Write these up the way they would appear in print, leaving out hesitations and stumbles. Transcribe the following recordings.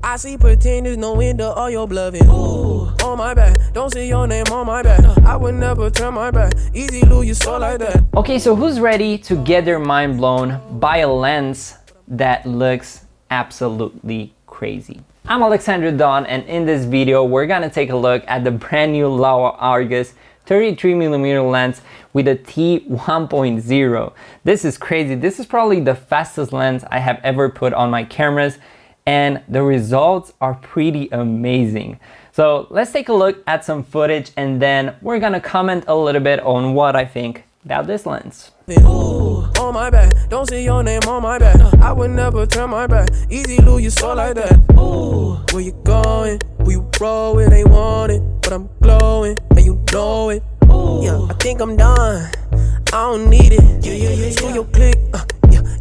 I see pretenders, no window, all your bluffing. Ooh, on my back, don't say your name on my back. I would never turn my back, easy lose your soul like that. Okay, so who's ready to get their mind blown by a lens that looks absolutely crazy? I'm Alexander Don, and in this video, we're gonna take a look at the brand new Laowa Argus 33mm lens with a T1.0. This is crazy. This is probably the fastest lens I have ever put on my cameras, and the results are pretty amazing. So let's take a look at some footage, and then we're gonna comment a little bit on what I think about this lens. Ooh, on my back, don't say your name on my back. I would never turn my back, easy lose your soul like that. Ooh, where you going? Who you roll with? They want it, but I'm glowing, and you know it. Ooh, yeah, I think I'm done. I don't need it. Yeah. Screw your click,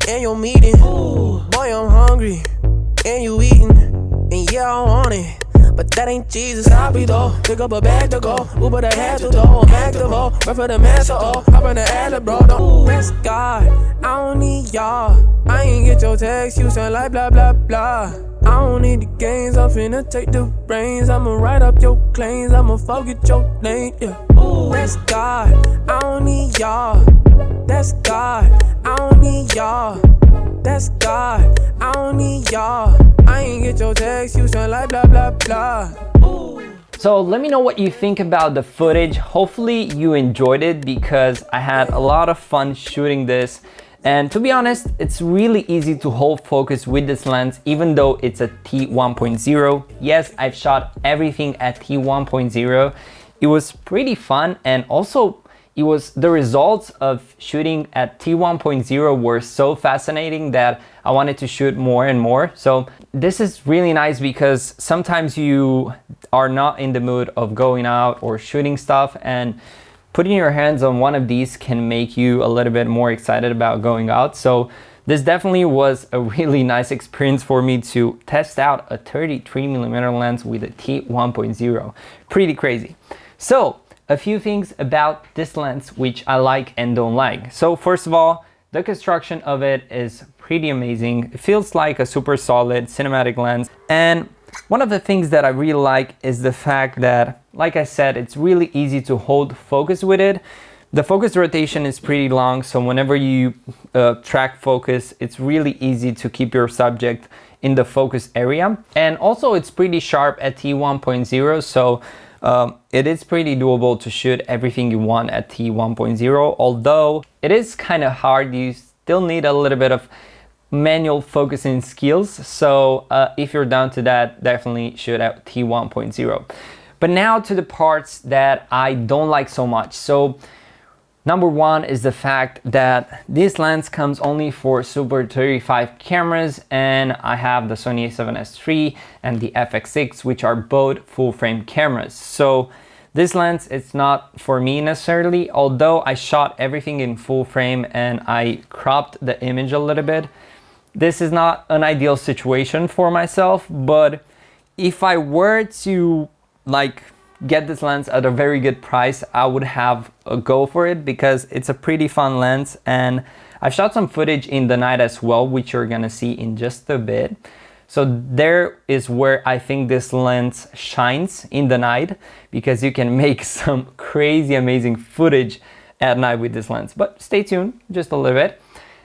and your meeting. Ooh, boy, I'm hungry, and you eating, and yeah, I want it. But that ain't Jesus, I'll be though. Pick up a bag to go, Uber the head to go, back to go, run for the master, oh, hop in the alley, bro, don't press God, I don't need y'all. I ain't get your text, you sound like blah, blah, blah. I don't need the games, I'm finna take the reins. I'ma write up your claims, I'ma forget your name, yeah. That's God, I don't need y'all. That's God, I don't need y'all. That's God, I don't need y'all. I ain't get your text, you sound like blah, blah, blah. So let me know what you think about the footage. Hopefully you enjoyed it, because I had a lot of fun shooting this. And to be honest, it's really easy to hold focus with this lens, even though it's a T1.0. Yes, I've shot everything at T1.0. It was pretty fun, and also the results of shooting at T1.0 were so fascinating that I wanted to shoot more and more. So this is really nice, because sometimes you are not in the mood of going out or shooting stuff, and putting your hands on one of these can make you a little bit more excited about going out. So this definitely was a really nice experience for me to test out a 33mm lens with a T1.0. Pretty crazy. So a few things about this lens which I like and don't like. So first of all, the construction of it is pretty amazing. It feels like a super solid cinematic lens. And one of the things that I really like is the fact that, like I said, it's really easy to hold focus with it. The focus rotation is pretty long, so whenever you track focus, it's really easy to keep your subject in the focus area. And also it's pretty sharp at T1.0, so it is pretty doable to shoot everything you want at T1.0, although it is kind of hard. You still need a little bit of manual focusing skills, so if you're down to that, definitely shoot at T1.0. But now to the parts that I don't like so much. So number one is the fact that this lens comes only for Super 35 cameras, and I have the Sony a7S III and the FX6, which are both full frame cameras. So this lens, it's not for me necessarily, although I shot everything in full frame and I cropped the image a little bit. This is not an ideal situation for myself, but if I were to get this lens at a very good price, I would have a go for it, because it's a pretty fun lens. And I've shot some footage in the night as well, which you're gonna see in just a bit. So there is where I think this lens shines in the night, because you can make some crazy amazing footage at night with this lens. But stay tuned just a little bit.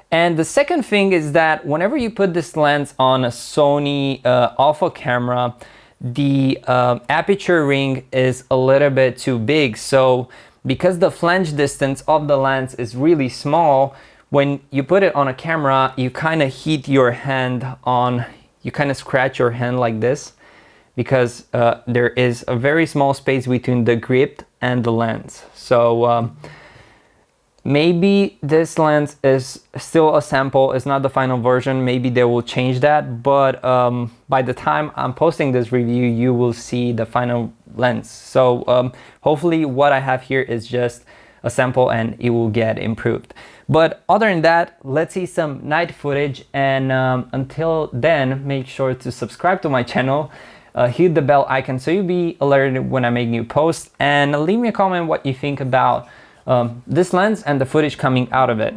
And the second thing is that whenever you put this lens on a Sony Alpha camera, the aperture ring is a little bit too big. So because the flange distance of the lens is really small, when you put it on a camera, you kind of hit your hand on, you kind of scratch your hand like this, because there is a very small space between the grip and the lens. So maybe this lens is still a sample, it's not the final version. Maybe they will change that, but by the time I'm posting this review, you will see the final lens. So hopefully what I have here is just a sample and it will get improved. But other than that, let's see some night footage, and until then, make sure to subscribe to my channel, hit the bell icon so you'll be alerted when I make new posts, and leave me a comment what you think about this lens and the footage coming out of it.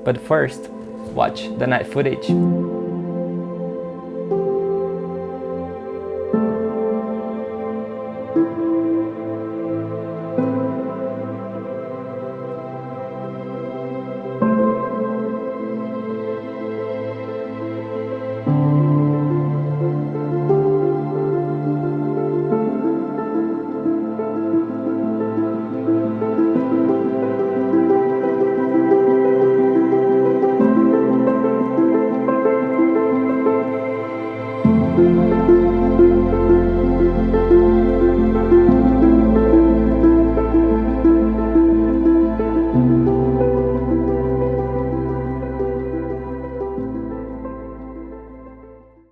But first, watch the night footage.